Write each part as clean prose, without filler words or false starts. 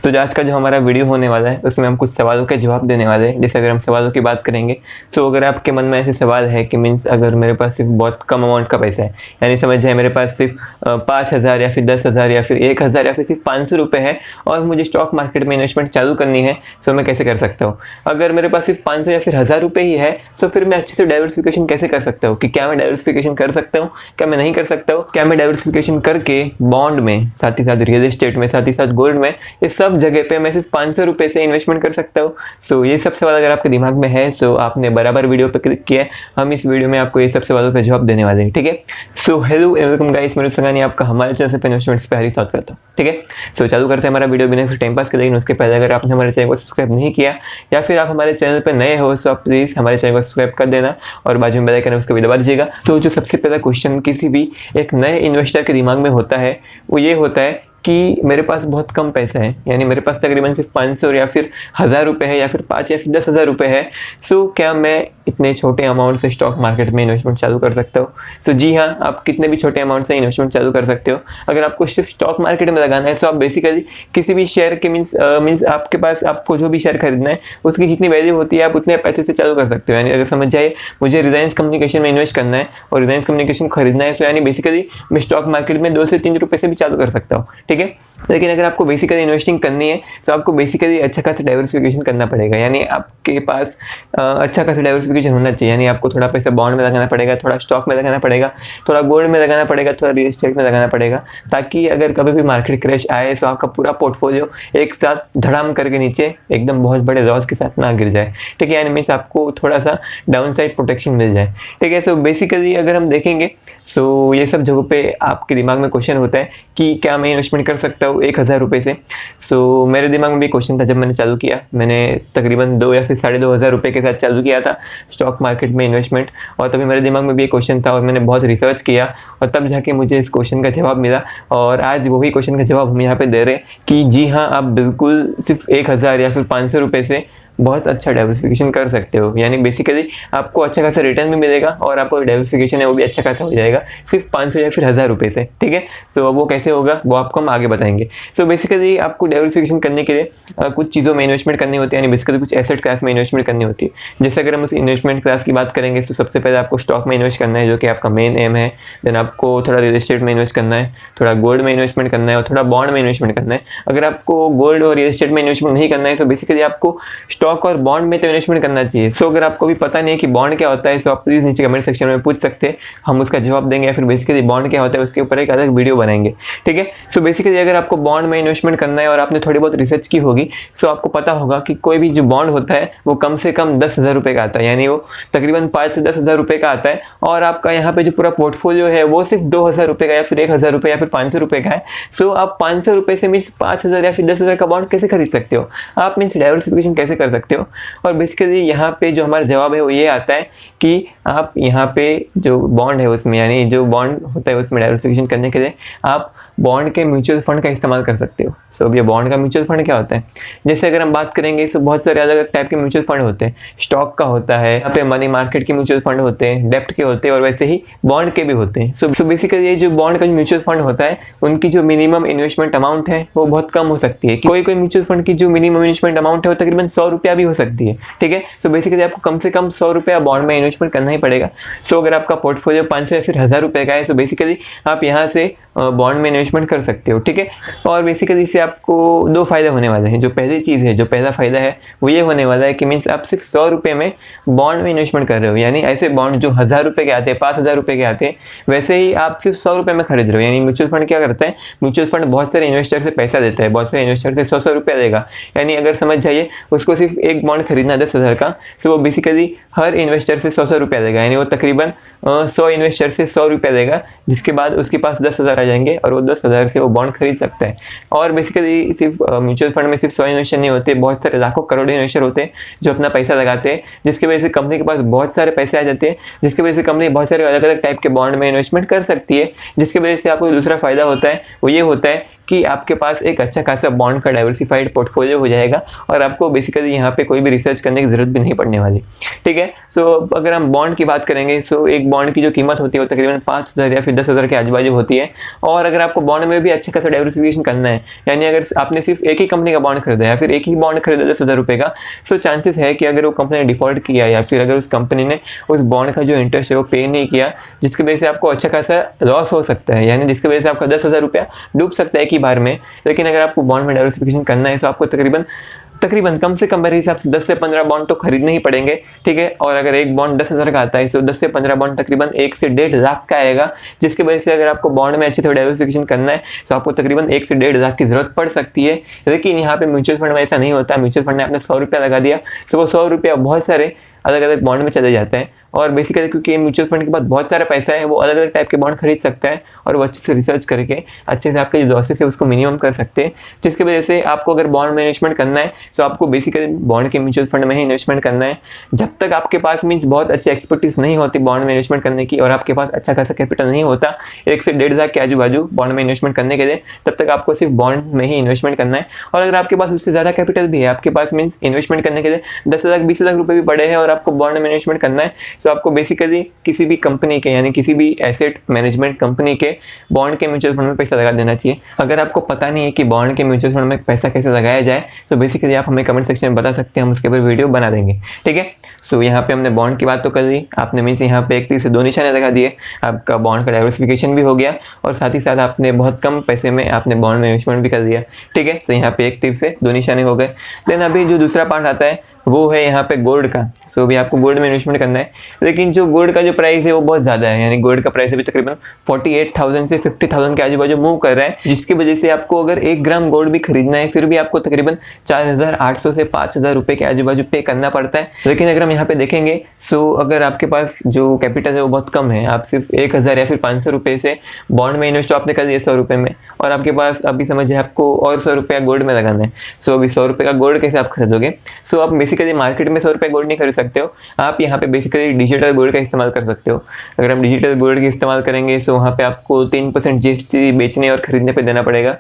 तो जो आज का जो हमारा वीडियो होने वाला है उसमें हम कुछ सवालों के जवाब देने वाले हैं। जैसे अगर हम सवालों की बात करेंगे तो अगर आपके मन में ऐसे सवाल है कि मीन्स अगर मेरे पास सिर्फ बहुत कम अमाउंट का पैसा है, यानी समझ जाए मेरे पास सिर्फ 5,000 या फिर 10,000 या फिर 1,000 या फिर सिर्फ 500 रुपये है और मुझे स्टॉक मार्केट में इन्वेस्टमेंट चालू करनी है, तो मैं कैसे कर सकता हूँ। अगर मेरे पास सिर्फ 500 या फिर 1,000 रुपये ही है तो फिर मैं अच्छे से डाइवर्सिफिकेशन कैसे कर सकता हूँ, कि क्या मैं डाइवर्सिफिकेशन कर सकता हूँ, क्या मैं नहीं कर सकता हूँ, क्या मैं डाइवर्सिफिकेशन करके बॉन्ड में, साथ ही साथ रियल एस्टेट में, साथ ही साथ गोल्ड में, ये सब जगह पे मैं सिर्फ 500 रुपये से इन्वेस्टमेंट कर सकता हूँ। सो ये सब सवाल अगर आपके दिमाग में है सो आपने बराबर वीडियो पर क्लिक किया है। हम इस वीडियो में आपको ये सब सवालों का जवाब देने वाले हैं, ठीक है। So hello and welcome guys, मेरे संगानी आपका हमारे चैनल से इन्वेस्टमेंट्स पे स्वागत करता हूँ, ठीक है। सो चालू करते हैं हमारा वीडियो बिना टाइम पास के। लेकिन उसके पहले अगर आपने हमारे चैनल को सब्सक्राइब नहीं किया या फिर आप हमारे चैनल पर नए हो तो आप प्लीज़ हमारे चैनल को सब्सक्राइब कर देना और बाजू में बेल आइकन है उसको भी दबा दीजिएगा। सो जो सबसे पहला क्वेश्चन किसी भी एक नए इन्वेस्टर के दिमाग में होता है वो ये होता है कि मेरे पास बहुत कम पैसा है, यानी मेरे पास तकरीबन सिर्फ 500 या फिर 1,000 रुपये है या फिर 5 या फिर 10,000 रुपये है। सो क्या मैं इतने छोटे अमाउंट से स्टॉक मार्केट में इन्वेस्टमेंट चालू कर सकता हूँ। सो जी हाँ, आप कितने भी छोटे अमाउंट से इन्वेस्टमेंट चालू कर सकते हो। अगर आपको सिर्फ स्टॉक मार्केट में लगाना है तो आप बेसिकली किसी भी शेयर के मीन्स आपके पास आपको जो भी शेयर खरीदना है उसकी जितनी वैल्यू होती है आप उतने पैसे से चालू कर सकते हो। यानी अगर समझ जाइए मुझे रिलायंस कम्युनिकेशन में इन्वेस्ट करना है और रिलायंस कम्युनिकेशन खरीदना है, सो यानी बेसिकली मैं स्टॉक मार्केट में 2 से 3 रुपये से भी चालू कर सकता हूँ, ठीक है। लेकिन अगर आपको बेसिकली इन्वेस्टिंग करनी है तो आपको बेसिकली अच्छा खासा डाइवर्सिफिकेशन करना पड़ेगा। यानी आपके पास अच्छा खासा डाइवर्सिफिकेशन होना चाहिए। यानी आपको थोड़ा पैसा बॉन्ड में लगाना पड़ेगा, थोड़ा स्टॉक में लगाना पड़ेगा, थोड़ा गोल्ड में लगाना पड़ेगा, थोड़ा रियल एस्टेट में लगाना पड़ेगा, ताकि अगर कभी भी मार्केट क्रैश आए तो आपका पूरा पोर्टफोलियो एक साथ धड़ाम करके नीचे एकदम बहुत बड़े लॉस के साथ ना गिर जाए, ठीक है। यानी मीन्स आपको थोड़ा सा डाउन साइड प्रोटेक्शन मिल जाए, ठीक है। सो बेसिकली अगर हम देखेंगे सो ये सब जगहों पे आपके दिमाग में क्वेश्चन होता है कि क्या मैं इन्वेस्टमेंट कर सकता हूँ 1,000 रुपये से। सो मेरे दिमाग में भी क्वेश्चन था जब मैंने चालू किया। मैंने तकरीबन 2 या फिर 2,500 रुपये के साथ चालू किया था स्टॉक मार्केट में इन्वेस्टमेंट, और तभी मेरे दिमाग में भी एक क्वेश्चन था और मैंने बहुत रिसर्च किया और तब जाके मुझे इस क्वेश्चन का जवाब मिला। और आज वही क्वेश्चन का जवाब हम यहाँ पे दे रहे हैं कि जी हाँ, आप बिल्कुल सिर्फ 1,000 या फिर 500 रुपये से बहुत अच्छा डाइवर्सिफिकेशन कर सकते हो। यानी बेसिकली आपको अच्छा खासा रिटर्न भी मिलेगा और आपका डाइवर्सिफिकेशन है वो भी अच्छा खासा हो जाएगा सिर्फ 500 या फिर 1,000 रुपये से, ठीक है। सो वो कैसे होगा वो आपको हम आगे बताएंगे। सो बेसिकली आपको डाइवर्सिफिकेशन करने के लिए कुछ चीज़ों में इन्वेस्टमेंट करनी होती है, यानी बेसिकली कुछ एसेट क्लास में इन्वेस्टमेंट करनी होती है। जैसे अगर हम उस इन्वेस्टमेंट क्लास की बात करेंगे तो सबसे पहले आपको स्टॉक में इन्वेस्ट करना है जो कि आपका मेन एम है। देन आपको थोड़ा रियल एस्टेट में इन्वेस्ट करना है, थोड़ा गोल्ड में इन्वेस्टमेंट करना है और थोड़ा बॉन्ड में इन्वेस्टमेंट करना है। अगर आपको गोल्ड और रियल एस्टेट में इन्वेस्टमेंट नहीं करना है तो बेसिकली आपको स्टॉक और बॉन्ड में इन्वेस्टमेंट करना चाहिए। सो अगर आपको भी पता नहीं है कि बॉन्ड क्या होता है तो आप प्लीज नीचे कमेंट सेक्शन में पूछ सकते हैं, हम उसका जवाब देंगे, या फिर बेसिकली बॉन्ड क्या होता है उसके ऊपर एक अलग वीडियो बनाएंगे, ठीक है। सो बेसिकली अगर आपको बॉन्ड में इन्वेस्टमेंट करना है और आपने थोड़ी बहुत रिसर्च की होगी तो आपको पता होगा कि कोई भी जो बॉन्ड होता है वो कम से कम 10,000 रुपये का आता है, यानी वो तकरीबन 5 से 10,000 रुपये का आता है। और आपका यहाँ पे जो पूरा पोर्टफोलियो है वो सिर्फ 2,000 रुपये का या फिर 1,000 रुपये या फिर 500 रुपये का है। सो आप 500 रुपये से मीन्स 5,000 या फिर 10,000 का बॉन्ड कैसे खरीद सकते हो, आप मीन्स डाइवर्सिफिकेशन कैसे कर सकते हो। और बेसिकली यहाँ पे जो हमारा जवाब है वो ये आता है कि आप यहाँ पे जो बॉन्ड है उसमें, यानी जो बॉन्ड होता है उसमें डाइवर्सिफिकेशन करने के लिए आप बॉन्ड के म्यूचुअल फंड का इस्तेमाल कर सकते हो। सो अब ये बॉन्ड का म्यूचुअल फंड क्या होता है, जैसे अगर हम बात करेंगे तो बहुत सारे अलग अलग टाइप के म्यूचुअल फंड होते हैं। स्टॉक का होता है, यहाँ पे मनी मार्केट के म्यूचुअल फंड होते हैं, डेप्ट के होते हैं और वैसे ही बॉन्ड के भी होते हैं। सो बेसिकली ये जो बॉन्ड का जो म्यूचुअल फंड होता है उनकी जो मिनिमम इन्वेस्टमेंट अमाउंट है वो बहुत कम हो सकती है। कोई कोई म्यूचुअल फंड की जो मिनिमम इन्वेस्टमेंट अमाउंट है वो तकरीबन 100 रुपया भी हो सकती है, ठीक है। सो बेसिकली आपको कम से कम 100 रुपया बॉन्ड में इन्वेस्टमेंट करना ही पड़ेगा। सो अगर आपका पोर्टफोलियो 500 या फिर 1,000 रुपये का है सो बेसिकली आप यहाँ से बॉन्ड में इन्वेस्टमेंट कर सकते हो, ठीक है। और बेसिकली इससे आपको 2 फायदे होने वाले हैं। जो पहली चीज़ है, जो पहला फायदा है वो ये होने वाला है कि मीन्स आप सिर्फ 100 रुपये में बॉन्ड में इन्वेस्टमेंट कर रहे हो। यानी ऐसे बॉन्ड जो 1,000 रुपये के आते हैं, 5,000 रुपये के आते हैं, वैसे ही आप सिर्फ 100 रुपये में खरीद रहे हो। यानी म्यूचुअल फंड क्या करता है, म्यूचुअल फंड बहुत सारे इन्वेस्टर से पैसा देता है, बहुत सारे इन्वेस्टर से 100 रुपया देगा। यानी अगर समझ जाइए उसको सिर्फ एक बॉन्ड खरीदना 10,000 का, तो वो बेसिकली हर इन्वेस्टर से 100 रुपया देगा। यानी वो तकरीबन 100 इन्वेस्टर से 100 रुपया देगा, जिसके बाद उसके पास 10,000 आ जाएंगे और वो 10,000 से वो बॉन्ड खरीद सकता है। और बेसिकली सिर्फ म्यूचुअल फंड में सिर्फ 100 इन्वेस्टर नहीं होते, बहुत सारे लाखों करोड़ों इन्वेस्टर होते हैं जो अपना पैसा लगाते हैं, जिसकी वजह से कंपनी के पास बहुत सारे पैसे आ जाते हैं, जिसकी वजह से कंपनी बहुत सारे अलग अलग टाइप के बॉन्ड में इन्वेस्टमेंट कर सकती है। जिसकी वजह से आपको दूसरा फायदा होता है वो ये होता है कि आपके पास एक अच्छा खासा बॉन्ड का डाइवर्सिफाइड पोर्टफोलियो हो जाएगा और आपको बेसिकली यहाँ पे कोई भी रिसर्च करने की जरूरत भी नहीं पड़ने वाली। ठीक है, सो अगर हम बॉन्ड की बात करेंगे, सो एक बॉन्ड की जो कीमत होती है वो तकरीबन 5,000 या फिर 10,000 के आजू बाजू होती है। और अगर आपको बॉन्ड में भी अच्छा खासा डाइवर्सिफिकेशन करना है, यानी अगर आपने सिर्फ एक ही कंपनी का बॉन्ड खरीदा या फिर एक ही बॉन्ड खरीदा 10,000 रुपये का, सो चांसेस है कि अगर वो कंपनी ने डिफॉल्ट किया या फिर अगर उस कंपनी ने उस बॉन्ड का जो इंटरेस्ट है वो पे नहीं किया, जिसकी वजह से आपको अच्छा खासा लॉस हो सकता है, यानी जिसकी वजह से आपका 10,000 रुपया डूब सकता है एक ही बार में। लेकिन अगर आपको बॉन्ड में डाइवर्सिफिकेशन करना है तो आपको तकरीबन कम से कम मेरे हिसाब से 10 से 15 बॉन्ड तो खरीदने ही पड़ेंगे। ठीक है, और अगर एक बॉन्ड 10,000 का आता है तो 10 से 15 बॉन्ड तकरीबन 1 से 1.5 लाख का आएगा, जिसकी वजह से अगर आपको बॉन्ड में अच्छे से डाइवर्सिफिकेशन करना है तो आपको तकरीबन 1 से 1.5 लाख की जरूरत पड़ सकती है। लेकिन यहाँ पे म्यूचुअल फंड में ऐसा नहीं होता। म्यूचुअल फंड में आपने 100 रुपया लगा दिया, तो वो 100 रुपया बहुत सारे अलग अलग बॉन्ड में चले जाते हैं। और बेसिकली क्योंकि म्यूचुअल फंड के पास बहुत सारा पैसा है, वो अलग अलग टाइप के बॉन्ड खरीद सकता है और वो अच्छे से रिसर्च करके अच्छे से आपके जो लॉसेस है उसको मिनिमम कर सकते हैं। जिसकी वजह से आपको अगर बॉन्ड में इन्वेस्टमेंट करना है तो आपको बेसिकली बॉन्ड के म्यूचुअल फंड में ही इन्वेस्टमेंट करना है। जब तक आपके पास मीन्स बहुत अच्छी एक्सपर्टीज नहीं होती बॉन्ड में इन्वेस्टमेंट करने की और आपके पास अच्छा खासा कैपिटल नहीं होता 1 से 1.5 लाख के आजू बाजू बॉन्ड में इन्वेस्टमेंट करने के लिए, तब तक आपको सिर्फ बॉन्ड में ही इन्वेस्टमेंट करना है। और अगर आपके पास उससे ज़्यादा कैपिटल भी है, आपके पास मीन्स इन्वेस्टमेंट करने के लिए 10 लाख 20 लाख रुपये भी पड़े हैं और आपको बॉन्ड में इन्वेस्टमेंट करना है, तो आपको बेसिकली किसी भी कंपनी के यानी किसी भी एसेट मैनेजमेंट कंपनी के बॉन्ड के म्यूचुअल फंड में पैसा लगा देना चाहिए। अगर आपको पता नहीं है कि बॉन्ड के म्यूचुअल फंड में पैसा कैसे लगाया जाए तो बेसिकली आप हमें कमेंट सेक्शन में बता सकते हैं, हम उसके ऊपर वीडियो बना देंगे। ठीक है, सो यहाँ पे हमने बॉन्ड की बात तो कर ली, आपने मीन्स यहाँ पे एक तीर से 2 निशाने लगा दिए, आपका बॉन्ड का डाइवर्सिफिकेशन भी हो गया और साथ ही साथ आपने बहुत कम पैसे में आपने बॉन्ड में इन्वेस्टमेंट भी कर दिया। ठीक है, तो यहाँ पे एक तीर से 2 निशाने हो गए। देन अभी जो दूसरा पार्ट आता है वो है यहाँ पे गोल्ड का। सो अभी आपको गोल्ड में इन्वेस्टमेंट करना है, लेकिन जो गोल्ड का जो प्राइस है वो बहुत ज़्यादा है, यानी गोल्ड का प्राइस अभी तकरीबन 48,000 से 50,000 के आजू बाजू मूव कर रहा है, जिसकी वजह से आपको अगर 1 ग्राम गोल्ड भी खरीदना है फिर भी आपको तकरीबन 4,800 से 5,000 रुपये के आजू बाजू पे करना पड़ता है। लेकिन अगर हम यहाँ पे देखेंगे, सो अगर आपके पास जो कैपिटल है वो बहुत कम है, आप सिर्फ 1,000 या फिर 500 रुपये से बॉन्ड में इन्वेस्ट आपने कर दिया 100 रुपये में, और आपके पास अभी समझिए आपको और 100 रुपया गोल्ड में लगाना है। सो अभी 100 रुपये का गोल्ड कैसे आप खरीदोगे? सो आप बेसिकली मार्केट में 100 रुपये गोल्ड नहीं खरीद सकते हो, आप यहाँ पे बेसिकली डिजिटल गोल्ड का इस्तेमाल कर सकते हो। अगर हम डिजिटल गोल्ड का इस्तेमाल करेंगे तो वहाँ पे आपको 3% जीएसटी बेचने और खरीदने पे देना पड़ेगा।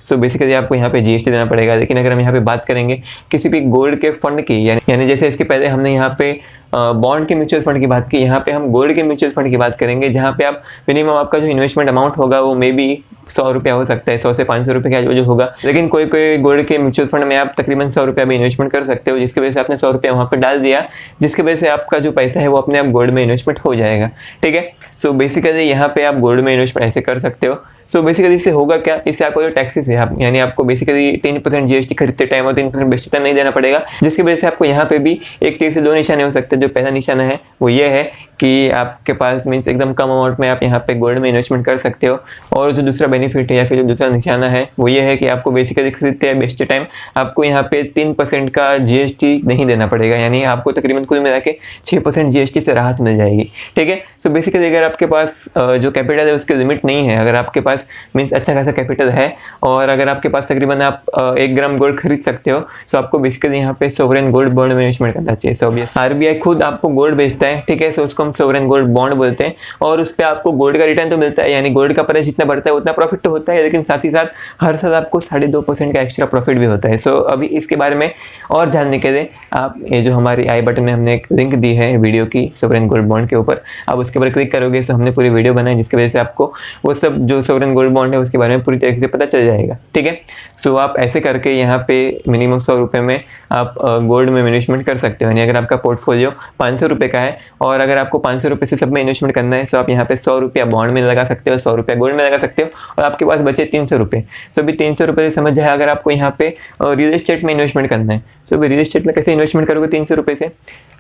सो बेसिकली आपको यहाँ पे जीएसटी देना पड़ेगा। लेकिन अगर हम यहाँ पे बात करेंगे किसी भी गोल्ड के फंड की, यानी जैसे इसके पहले हमने यहाँ पे बॉन्ड के म्यूचुअल फंड की बात की, यहाँ पे हम गोल्ड के म्यूचुअल फंड की बात करेंगे, जहाँ पे आप मिनिमम आपका जो इन्वेस्टमेंट अमाउंट होगा वो मे बी 100 रुपया हो सकता है, 100 से 500 रुपये के आजू होगा। लेकिन कोई गोल्ड के म्यूचुअल फंड में आप तकरीबन 100 रुपया भी इन्वेस्टमेंट कर सकते हो, जिसकी वजह से आपने 100 रुपया वहाँ पे डाल दिया, जिसकी वजह से आपका जो पैसा है वो अपने आप गोल्ड में इन्वेस्टमेंट हो जाएगा। ठीक है, सो बेसिकली यहाँ पे आप गोल्ड में इन्वेस्टमेंट ऐसे कर सकते हो। सो बेसिकली इससे होगा क्या, इससे आपको जो टैक्सेस है यानी आपको बेसिकली 3% जीएसटी खरीदते टाइम और 3% बेचते टाइम नहीं देना पड़ेगा, जिसकी वजह से आपको यहाँ पे भी एक तीर से 2 निशाने हो सकते हैं। जो पहला निशाना है वो ये है कि आपके पास मीन्स एकदम कम अमाउंट में आप यहाँ पे गोल्ड में इन्वेस्टमेंट कर सकते हो, और जो दूसरा बेनिफिट है या फिर जो दूसरा निशाना है वो ये है कि आपको बेसिकली खरीदते हैं बेचते टाइम आपको यहाँ पे 3% का जीएसटी नहीं देना पड़ेगा, यानी आपको तकरीबन कुल मिला के 6% जीएसटी से राहत मिल जाएगी। ठीक है, सो बेसिकली अगर आपके पास जो कैपिटल है उसकी लिमिट नहीं है, अगर आपके पास मीन्स अच्छा खासा कैपिटल है और अगर आपके पास तकरीबन आप 1 ग्राम गोल्ड खरीद सकते हो, सो आपको बेसिकली यहाँ पे सोवरेन गोल्ड बॉन्ड में इन्वेस्टमेंट करना चाहिए। सो आरबीआई खुद आपको गोल्ड बेचता है, ठीक है, सो उसको हम सोवरेन गोल्ड बॉन्ड बोलते हैं, और उस पर आपको गोल्ड का रिटर्न तो मिलता है, यानी गोल्ड का प्राइस जितना बढ़ता है उतना प्रॉफिट तो होता है, लेकिन साथ ही साथ हर साल आपको 2.5% का एक्स्ट्रा प्रॉफिट भी होता है। सो अभी इसके बारे में और जानने के लिए आप ये जो हमारी आई बटन में हमने एक लिंक दी है वीडियो की सोवरेन गोल्ड बॉन्ड के ऊपर, आप उसके ऊपर क्लिक करोगे तो हमने पूरी वीडियो बनाई, जिसकी वजह से आपको वो सब जो सोवरेन गोल्ड बॉन्ड है उसके बारे में पूरी तरीके से पता चल जाएगा। ठीक है, सो आप ऐसे करके यहाँ पे मिनिमम 100 रुपये में आप गोल्ड में इन्वेस्टमेंट कर सकते हो, यानी अगर आपका पोर्टफोलियो 500 रुपये का है और अगर आपको 500 रुपये से सब में इन्वेस्टमेंट करना है, तो आप यहाँ पे 100 रुपया बॉन्ड में लगा सकते हो, 100 रुपया गोल्ड में लगा सकते हो, और आपके पास बचे 300 रुपये। तो अभी 300 रुपये समझ जाए अगर आपको यहाँ पे रियल एस्टेट में इन्वेस्टमेंट करना है, तो अभी रियल एस्टेट में कैसे इन्वेस्टमेंट करोगे 300 रुपये से?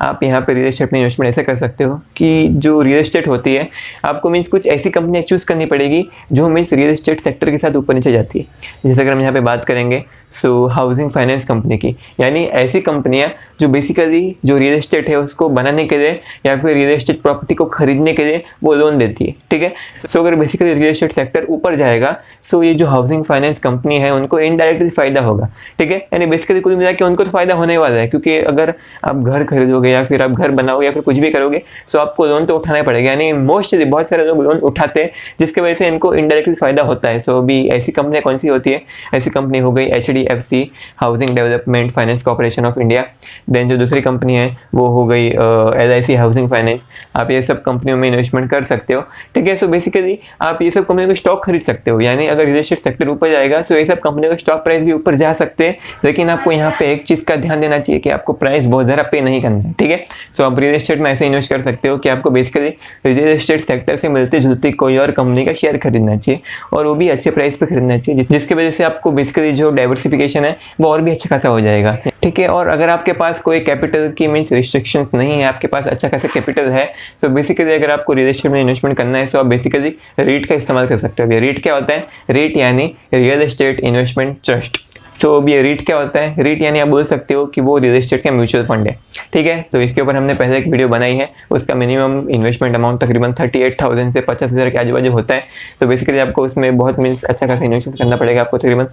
आप यहाँ पे रियल एस्टेट में इन्वेस्टमेंट ऐसे कर सकते हो कि जो रियल एस्टेट होती है आपको मीन्स कुछ ऐसी कंपनियाँ चूज़ करनी पड़ेगी जो मीन्स रियल एस्टेट सेक्टर के साथ ऊपर नीचे जाती है। जैसे अगर हम यहाँ पे बात करेंगे सो हाउसिंग फाइनेंस कंपनी की, यानी ऐसी कंपनियाँ जो बेसिकली जो रियल एस्टेट है उसको बनाने के लिए या फिर रियल एस्टेट प्रॉपर्टी को खरीदने के लिए वो लोन देती है, ठीक है। सो अगर बेसिकली रियल एस्टेट सेक्टर ऊपर जाएगा सो ये जो हाउसिंग फाइनेंस कंपनी है उनको इनडायरेक्टली फायदा होगा, ठीक है। यानी बेसिकली कुल मिला के उनको तो फायदा होने वाला है, क्योंकि अगर आप घर खरीदोगे या फिर आप घर बनाओगे या फिर कुछ भी करोगे सो आपको लोन तो उठाना ही पड़ेगा। यानी मोस्टली बहुत सारे लोग लोन उठाते हैं जिसकी वजह से इनको इनडायरेक्टली फायदा होता है। सो अभी ऐसी कंपनी कौन सी होती है, ऐसी कंपनी हो गई HDFC Housing Development Finance Corporation of India. Then जो दूसरी कंपनी है वो हो गई LIC हाउसिंग फाइनेंस। आप ये सब कंपनियों में इन्वेस्टमेंट कर सकते हो, ठीक है। सो बेसिकली आप ये सब कंपनियों को स्टॉक खरीद सकते हो, यानी अगर रियल एस्टेट सेक्टर ऊपर जाएगा सो ये सब कंपनियों का स्टॉक प्राइस भी ऊपर जा सकते हैं। लेकिन आपको यहाँ पे एक चीज़ का ध्यान देना चाहिए कि आपको प्राइस बहुत ज़्यादा पे नहीं करना है, ठीक है। सो आप रियल एस्टेट में ऐसे इन्वेस्ट कर सकते हो कि आपको बेसिकली रियल एस्टेट सेक्टर से मिलती जुलती कोई और कंपनी का शेयर खरीदना चाहिए और वो भी अच्छे प्राइस पे खरीदना चाहिए, जिसकी वजह से आपको बेसिकली जो डाइवर्सिफिकेशन है वो और भी अच्छा खासा हो जाएगा, ठीक है। और अगर आपके पास कोई कैपिटल की मीन्स रिस्ट्रिक्शंस नहीं है, आपके पास अच्छा खासा कैपिटल है, तो बेसिकली अगर आपको रियल एस्टेट में इन्वेस्टमेंट करना है तो आप बेसिकली रीट का इस्तेमाल कर सकते हो। रीट क्या होता है? रीट यानी रियल एस्टेट इन्वेस्टमेंट ट्रस्ट। सो अब ये रीट क्या होता है? रीट यानी आप बोल सकते हो कि वो रियल एस्टेट का म्यूचुअल फंड है, ठीक है। तो इसके ऊपर हमने पहले एक वीडियो बनाई है, उसका मिनिमम इन्वेस्टमेंट अमाउंट तकरीबन 38,000 से 50,000 के आजू बाजू होता है। तो बेसिकली आपको उसमें बहुत मीन्स अच्छा खासा इन्वेस्टमेंट करना पड़ेगा, आपको तकरीबन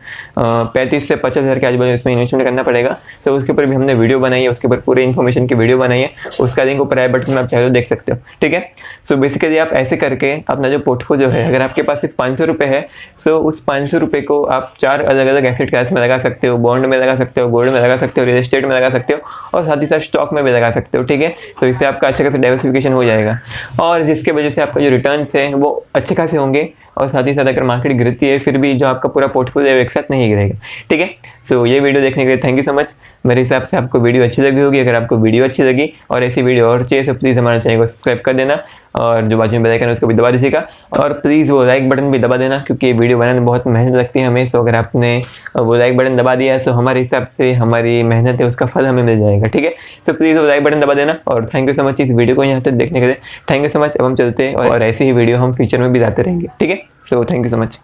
35 से 50,000 के आजू बाजू इसमें इन्वेस्टमेंट करना पड़ेगा। तो उसके ऊपर भी हमने वीडियो बनाई है, उसके ऊपर पूरे इन्फॉर्मेशन की वीडियो बनाई है, उसका लिंक ऊपर आई बटन में आप चाहे तो देख सकते हो, ठीक है। सो बेसिकली आप ऐसे करके अपना जो पोर्टफोलियो है, अगर आपके पास सिर्फ 500 रुपये है सो उस 500 रुपये को आप 4 अलग अलग एसेट क्लास में लगा सकते हो, बॉन्ड में लगा सकते हो, गोल्ड में लगा सकते हो, रियल एस्टेट में लगा सकते हो और साथ ही साथ स्टॉक में भी लगा सकते हो, ठीक है। तो इससे आपका अच्छा खासा डाइवर्सिफिकेशन हो जाएगा और जिसके वजह से आपका जो रिटर्न्स है वो अच्छे खासे होंगे और साथ ही साथ अगर मार्केट गिरती है फिर भी जो आपका पूरा पोर्टफोलियो एक साथ नहीं गिरेगा, ठीक है। सो ये वीडियो देखने के लिए थैंक यू सो मच। मेरे हिसाब से आपको वीडियो अच्छी लगी होगी। अगर आपको वीडियो अच्छी लगी और ऐसी वीडियो और चाहिए तो प्लीज़ हमारे चैनल को सब्सक्राइब कर देना और जो बाजू में बेल आइकन है उसको भी दबा दीजिएगा और प्लीज़ वो लाइक बटन भी दबा देना, क्योंकि ये वीडियो बनाने में बहुत मेहनत लगती है हमें। सो अगर आपने वो लाइक बटन दबा दिया है तो हमारे हिसाब से हमारी मेहनत है उसका फल हमें मिल जाएगा, ठीक है। सो प्लीज़ वो लाइक बटन दबा देना और थैंक यू सो मच इस वीडियो को यहाँ तक देखने के लिए। Thank you so much. अब हम चलते हैं और ऐसी ही वीडियो हम फ्यूचर में भी लाते रहेंगे, ठीक है। So thank you so much.